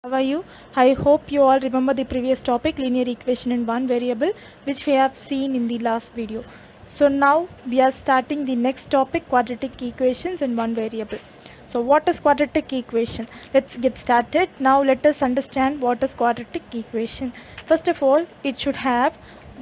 How are you? I hope you all remember the previous topic, linear equation in one variable, which we have seen in the last video. So now we are starting the next topic, quadratic equations in one variable. So what is quadratic equation? Let's get started. Now let us understand what is quadratic equation. First of all, it should have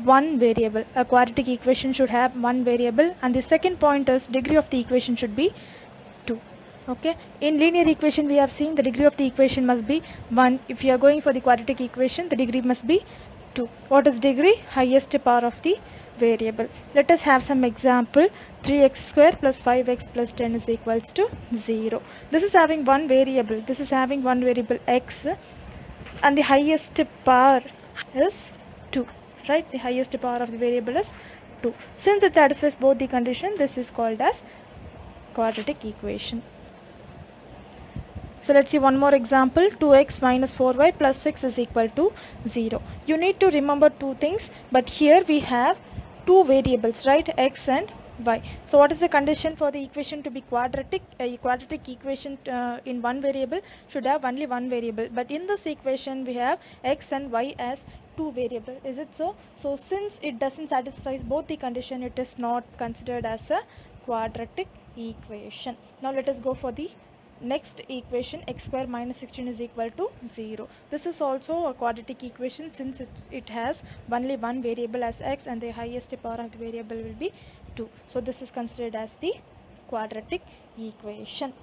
one variable. A quadratic equation should have one variable, and the second point is degree of the equation should be 2. Okay, in linear equation we have seen the degree of the equation must be 1. If you are going for the quadratic equation, the degree must be 2. What is degree? Highest power of the variable. Let us have some example. 3x square plus 5x plus 10 is equals to 0. This is having one variable. This is having one variable x, and the highest power is 2. Right, the highest power of the variable is 2. Since it satisfies both the condition, this is called as quadratic equation. So let's see one more example. 2x minus 4y plus 6 is equal to 0. You need to remember two things, but here we have two variables, right? X and y. So what is the condition for the equation to be quadratic? A quadratic equation in one variable should have only one variable, but in this equation we have x and y as two variable. Is it so? So since it doesn't satisfy both the condition, it is not considered as a quadratic equation. Now let us go for the next equation. X square minus 16 is equal to 0. This is also a quadratic equation since it has only one variable as x, and the highest power of the variable will be 2. So this is considered as the quadratic equation.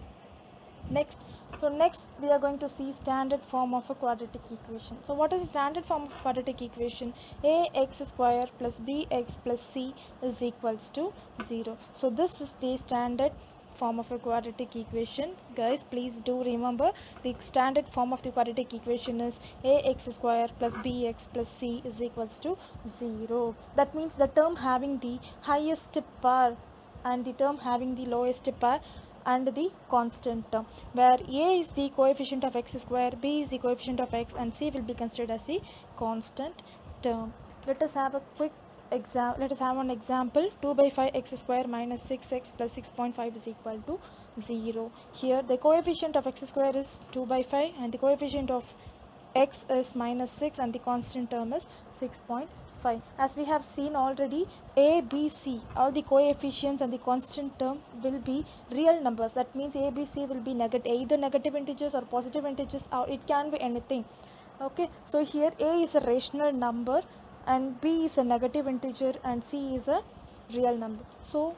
Next we are going to see standard form of a quadratic equation. So what is the standard form of quadratic equation? Ax square plus bx plus c is equals to 0. So this is the standard form of a quadratic equation. Guys, please do remember the standard form of the quadratic equation is ax square plus bx plus c is equals to 0. That means the term having the highest power and the term having the lowest power and the constant term, where a is the coefficient of x square, b is the coefficient of x, and c will be considered as the constant term. Let us have one example. 2 by 5 x square minus 6x plus 6.5 is equal to 0. Here the coefficient of x square is 2 by 5 and the coefficient of x is minus 6 and the constant term is 6.5. As we have seen already, a, b, c, all the coefficients and the constant term will be real numbers. That means a, b, c will be either negative integers or positive integers, or it can be anything. Okay, so here a is a rational number and b is a negative integer and c is a real number. So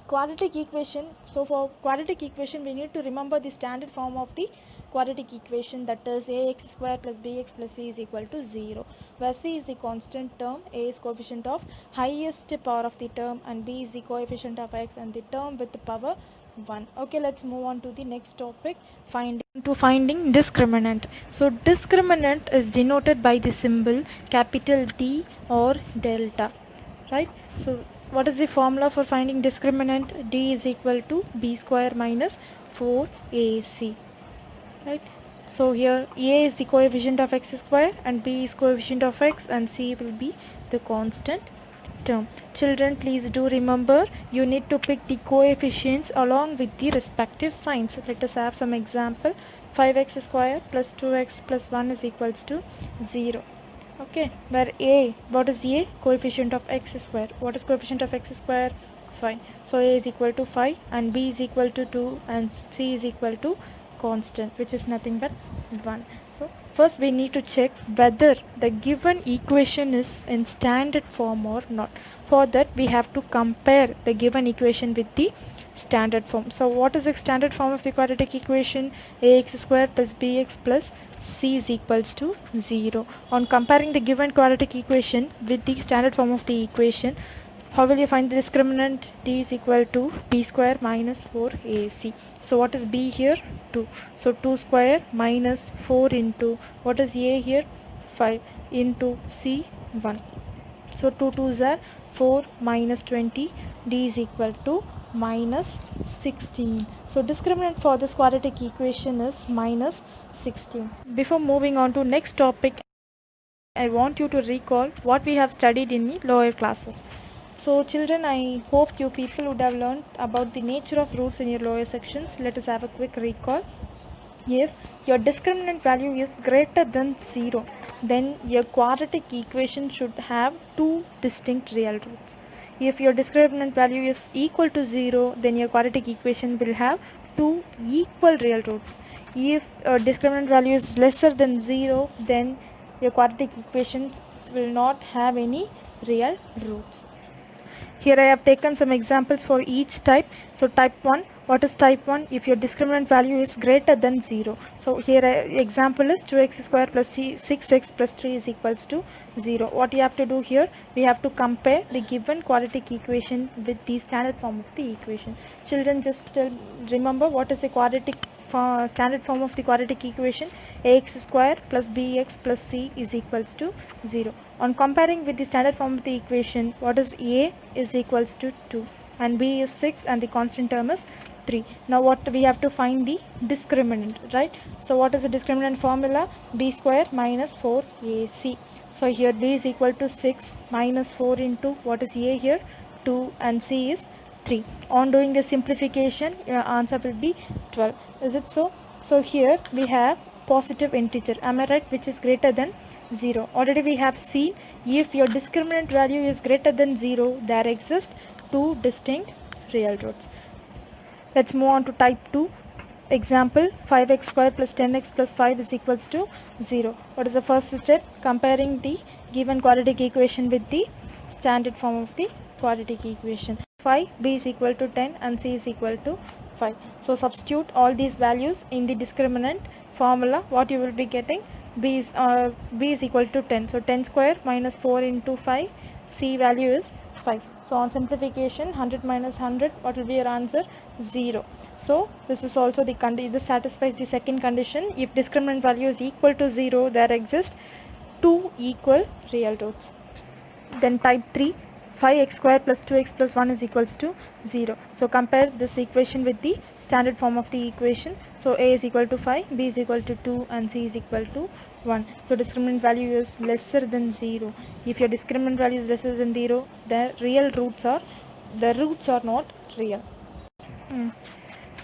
quadratic equation, for quadratic equation we need to remember the standard form of the quadratic equation, that is ax square plus bx plus c is equal to 0, where c is the constant term, a is coefficient of highest power of the term, and b is the coefficient of x and the term with the power 1. Okay, let's move on to the next topic, finding discriminant. So discriminant is denoted by the symbol capital D or delta, right? So what is the formula for finding discriminant? D is equal to b square minus 4ac, right? So here a is the coefficient of x square and b is coefficient of x and c will be the constant term. Children, please do remember you need to pick the coefficients along with the respective signs. Let us have some example. 5x square plus 2x plus 1 is equals to 0. Okay, where a, what is a? Coefficient of x square. What is coefficient of x square? 5. So a is equal to 5 and b is equal to 2 and c is equal to constant, which is nothing but 1. So first we need to check whether the given equation is in standard form or not. For that we have to compare the given equation with the standard form. So what is the standard form of the quadratic equation? Ax square plus bx plus c is equals to 0. On comparing the given quadratic equation with the standard form of the equation, how will you find the discriminant? D is equal to b square minus 4ac. So what is b here? 2. So 2 square minus 4 into, what is a here? 5 into c 1. So 2 2s are 4 minus 20. D is equal to minus 16. So discriminant for this quadratic equation is minus 16. Before moving on to next topic, I want you to recall what we have studied in the lower classes. So children, I hope you people would have learned about the nature of roots in your lower sections. Let us have a quick recall. If your discriminant value is greater than 0, then your quadratic equation should have two distinct real roots. If your discriminant value is equal to 0, then your quadratic equation will have two equal real roots. If discriminant value is lesser than 0, then your quadratic equation will not have any real roots. Here I have taken some examples for each type. So type 1, what is type 1? If your discriminant value is greater than 0. So here example is 2x square plus 6x plus 3 is equals to 0. What you have to do here? We have to compare the given quadratic equation with the standard form of the equation. Children, just remember what is the standard form of the quadratic equation. Ax square plus bx plus c is equals to 0. On comparing with the standard form of the equation, what is a is equals to 2 and b is 6 and the constant term is 3. Now what we have to find the discriminant, right? So what is the discriminant formula? B square minus 4ac. So here b is equal to 6 minus 4 into what is a here? 2 and c is 3. On doing the simplification, your answer will be 12. Is it so? So here we have positive integer, am I right, which is greater than 0. Already we have seen if your discriminant value is greater than 0, there exist two distinct real roots. Let's move on to type 2. Example 5x square plus 10x plus 5 is equals to 0. What is the first step? Comparing the given quadratic equation with the standard form of the quadratic equation. 5, b is equal to 10 and c is equal to 5. So substitute all these values in the discriminant formula. What you will be getting? B is equal to 10. So 10 square minus 4 into 5. C value is 5. So on simplification, 100 minus 100, what will be your answer? 0. So this is also the condition. This satisfies the second condition. If discriminant value is equal to 0, there exist two equal real roots. Then type 3, 5x square plus 2x plus 1 is equals to 0. So compare this equation with the standard form of the equation. So a is equal to 5, b is equal to 2 and c is equal to 1. So discriminant value is lesser than 0. If your discriminant value is lesser than 0, the roots are not real.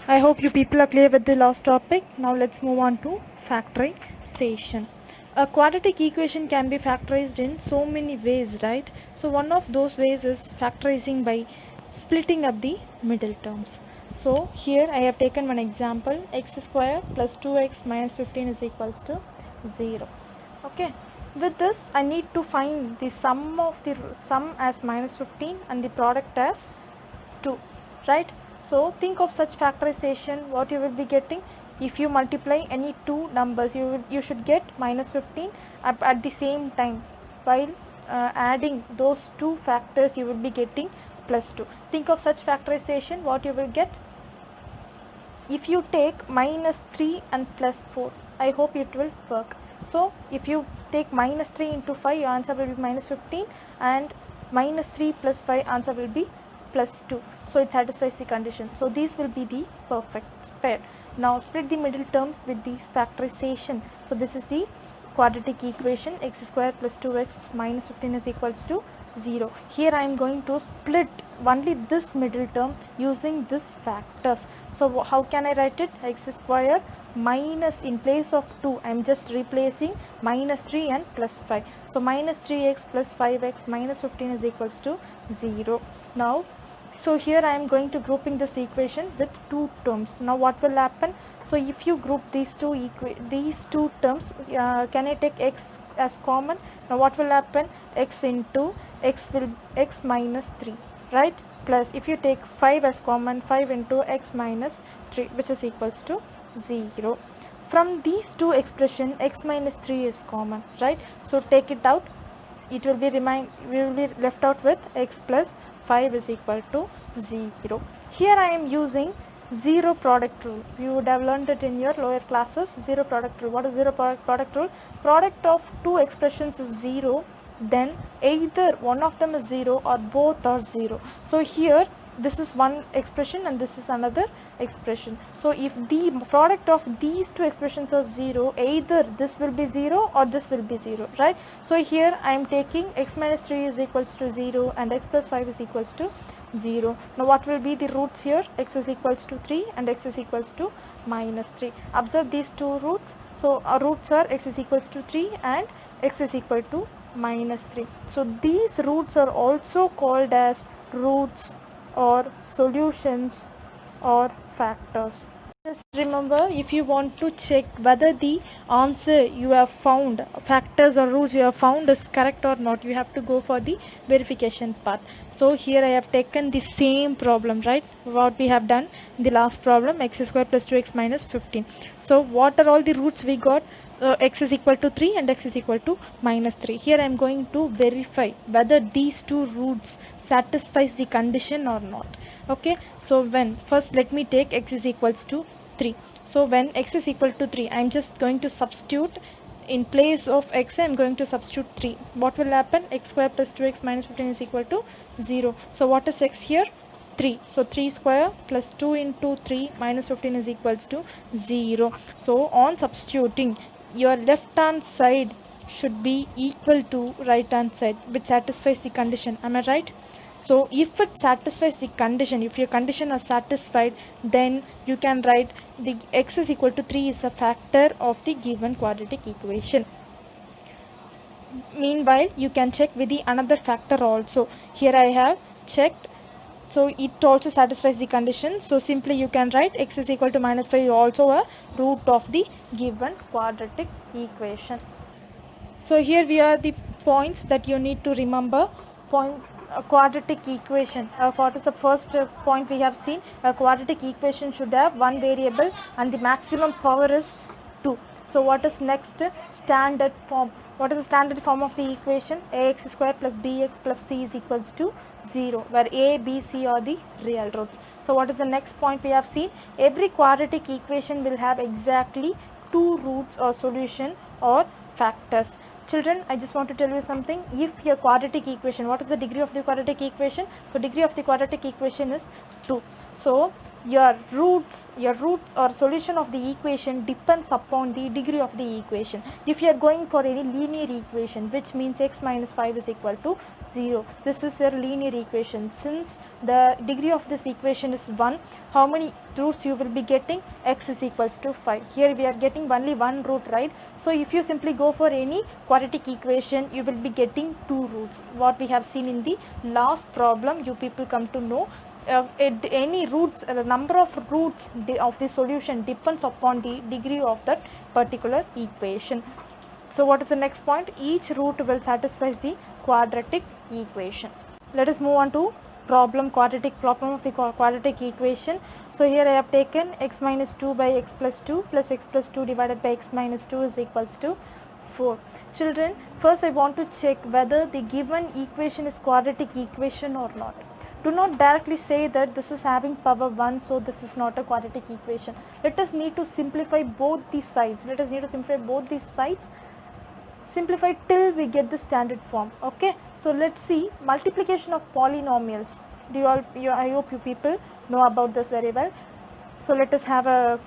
I hope you people are clear with the last topic. Now let's move on to factorization. A quadratic equation can be factorized in so many ways, right? So one of those ways is factorizing by splitting up the middle terms. So here I have taken one example, x square plus 2x minus 15 is equals to 0. Okay, with this I need to find the sum as minus 15 and the product as 2, right? So think of such factorization. What you will be getting, if you multiply any two numbers, you should get minus 15 at the same time. While adding those two factors, you will be getting plus 2. Think of such factorization. What you will get, if you take minus 3 and plus 4, I hope it will work. So if you take minus 3 into 5, your answer will be minus 15, and minus 3 plus 5 answer will be plus 2. So it satisfies the condition. So these will be the perfect pair. Now split the middle terms with these factorization. So this is the quadratic equation, x square plus 2x minus 15 is equals to 0. Here I am going to split only this middle term using this factors. So how can I write it? X square minus, in place of 2 I am just replacing minus 3 and plus 5. So minus 3x plus 5x minus 15 is equals to 0. Now so here I am going to grouping this equation with two terms. Now what will happen? So if you group these two terms, can I take x as common? Now what will happen? X into x minus 3, right? Plus if you take 5 as common, 5 into x minus 3, which is equals to 0. From these two expressions, x minus 3 is common, right? So take it out. It will be we will be left out with x plus 5 is equal to 0. Here I am using zero product rule. You would have learned it in your lower classes. Zero product rule. What is zero product rule? Product of two expressions is 0, then either one of them is 0 or both are 0. So here this is one expression and this is another expression. So if the product of these two expressions are 0, either this will be 0 or this will be 0, right? So here I am taking x minus 3 is equals to 0 and x plus 5 is equals to 0. Now what will be the roots here? X is equals to 3 and x is equals to minus 3. Observe these two roots. So our roots are x is equals to 3 and x is equal to minus 3. So these roots are also called as roots or solutions or factors. Just remember, if you want to check whether the answer you have found, factors or roots you have found is correct or not, you have to go for the verification part. So here I have taken the same problem, right, what we have done in the last problem, x square plus 2x minus 15. So what are all the roots we got? X is equal to 3 and x is equal to minus 3. Here I am going to verify whether these two roots satisfies the condition or not. Okay, so when first let me take x is equals to 3. So when x is equal to 3, I am just going to substitute in place of x, I am going to substitute 3. What will happen? X square plus 2x minus 15 is equal to 0. So what is x here? 3. So 3 square plus 2 into 3 minus 15 is equals to 0. So on substituting, your left hand side should be equal to right hand side, which satisfies the condition. Am I right? So if it satisfies the condition, if your condition is satisfied, then you can write the x is equal to 3 is a factor of the given quadratic equation. Meanwhile, you can check with the another factor also. Here I have checked. So it also satisfies the condition. So simply you can write x is equal to minus 5 is also a root of the given quadratic equation. So here we are the points that you need to remember. Quadratic equation. What is the first point we have seen? A quadratic equation should have one variable and the maximum power is 2. So what is next? Standard form. What is the standard form of the equation? Ax square plus bx plus c is equals to 0, where a, b, c are the real roots. So what is the next point we have seen? Every quadratic equation will have exactly two roots or solution or factors. Children, I just want to tell you something. If your quadratic equation, what is the degree of the quadratic equation? So degree of the quadratic equation is 2. So your roots or solution of the equation depends upon the degree of the equation. If you are going for any linear equation, which means x minus 5 is equal to 0, this is your linear equation. Since the degree of this equation is 1, how many roots you will be getting? X is equals to 5. Here we are getting only one root, right? So if you simply go for any quadratic equation, you will be getting two roots. What we have seen in the last problem, you people come to know. Any roots, the number of roots of the solution depends upon the degree of that particular equation. So what is the next point? Each root will satisfy the quadratic equation. Let us move on to quadratic problem of the quadratic equation. So here I have taken x minus 2 by x plus 2 plus x plus 2 divided by x minus 2 is equals to 4. Children, first I want to check whether the given equation is quadratic equation or not. Do not directly say that this is having power 1, so this is not a quadratic equation. Let us need to simplify both these sides. Simplify till we get the standard form. Okay, so let's see multiplication of polynomials. I hope you people know about this very well. So let us have a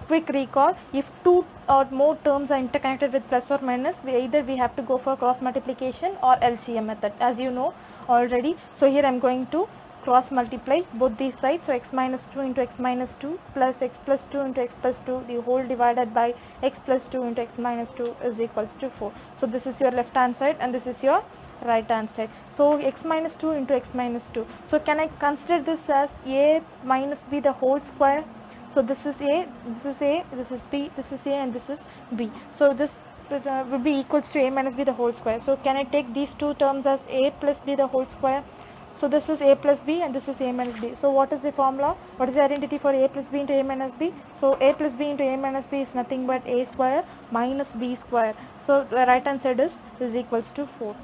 quick recall. If two or more terms are interconnected with plus or minus, we have to go for cross multiplication or LCM method, as you know already. So here I am going to cross multiply both these sides. So x minus 2 into x minus 2 plus x plus 2 into x plus 2, the whole divided by x plus 2 into x minus 2 is equals to 4. So this is your left hand side and this is your right hand side. So x minus 2 into x minus 2. So can I consider this as a minus b the whole square? So this is a, this is a, this is b, this is a and this is b. So this will be equals to a minus b the whole square. So can I take these two terms as a plus b the whole square? So this is a plus b and this is a minus b. So what is the formula? What is the identity for a plus b into a minus b? So a plus b into a minus b is nothing but a square minus b square. So the right hand side is equals to 4.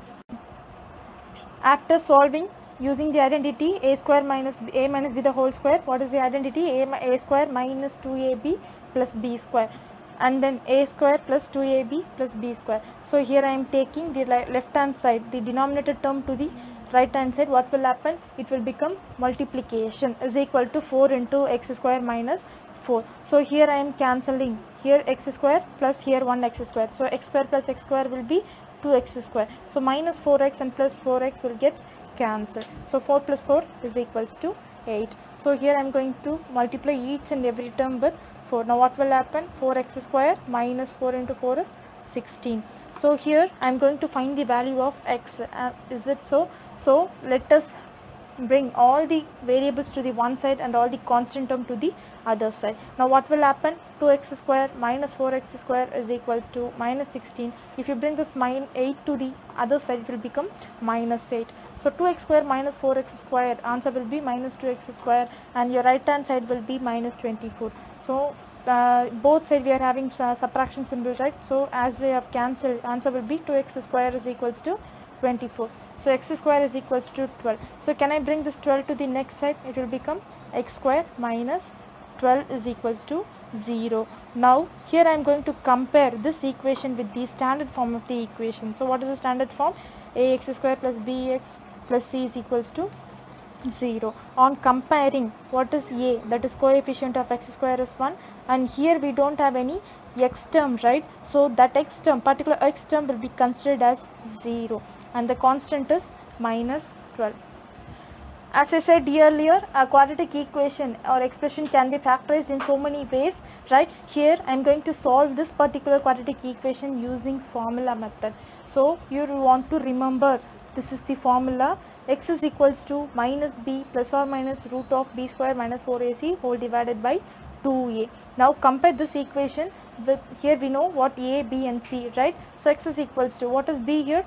After solving using the identity a square minus a minus b the whole square, what is the identity? A square minus 2ab plus b square, and then a square plus 2ab plus b square. So here I am taking the left hand side, the denominator term to the right hand side. What will happen? It will become multiplication is equal to 4 into x square minus 4. So here I am cancelling, here x square plus here 1x square. So x square plus x square will be 2x square. So minus 4x and plus 4x will get cancelled. So 4 plus 4 is equals to 8. So here I am going to multiply each and every term with 4. Now what will happen? 4x square minus 4 into 4 is 16. So here I am going to find the value of x. Is it so? So let us bring all the variables to the one side and all the constant term to the other side. Now what will happen? 2x square minus 4x square is equals to minus 16. If you bring this minus 8 to the other side, it will become minus 8. So 2x square minus 4x square, answer will be minus 2x square, and your right hand side will be minus 24. So both sides we are having subtraction symbol, right? So as we have cancelled, answer will be 2x square is equals to 24. So x square is equals to 12. So can I bring this 12 to the next side? It will become x square minus 12 is equals to 0. Now here I am going to compare this equation with the standard form of the equation. So what is the standard form? Ax square plus bx plus c is equals to 0. On comparing, what is a? That is coefficient of x square is 1, and here we don't have any x term, right? So that x term, particular x term will be considered as 0, and the constant is minus 12. As I said earlier, a quadratic equation or expression can be factorized in so many ways, right? Here I am going to solve this particular quadratic equation using formula method. So you want to remember, this is the formula: x is equals to minus b plus or minus root of b square minus 4ac whole divided by 2a. Now compare this equation with, here we know what a, b and c, right? So x is equals to, what is b here?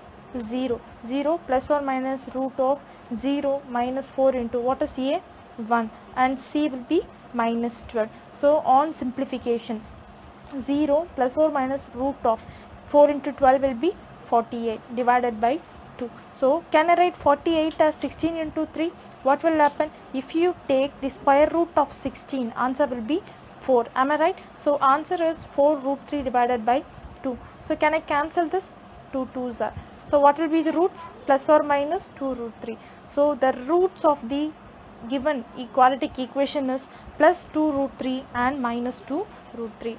0. 0 plus or minus root of 0 minus 4 into, what is a? 1, and c will be minus 12. So on simplification, 0 plus or minus root of 4 into 12 will be 48 divided by 2. So can I write 48 as 16 into 3? What will happen? If you take the square root of 16, answer will be 4. Am I right? So answer is 4 root 3 divided by 2. So can I cancel this? 2 2s are. So what will be the roots? Plus or minus 2 root 3. So the roots of the given quadratic equation is plus 2 root 3 and minus 2 root 3.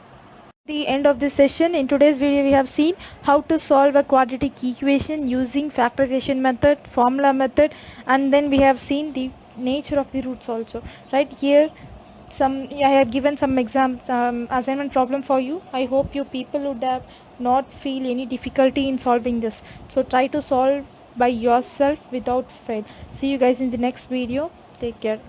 The end of this session. In today's video we have seen how to solve a quadratic equation using factorization method, formula method, and then we have seen the nature of the roots also. Right here I have given some assignment problem for you. I hope you people would have not feel any difficulty in solving this. So try to solve by yourself without fail. See you guys in the next video. Take care.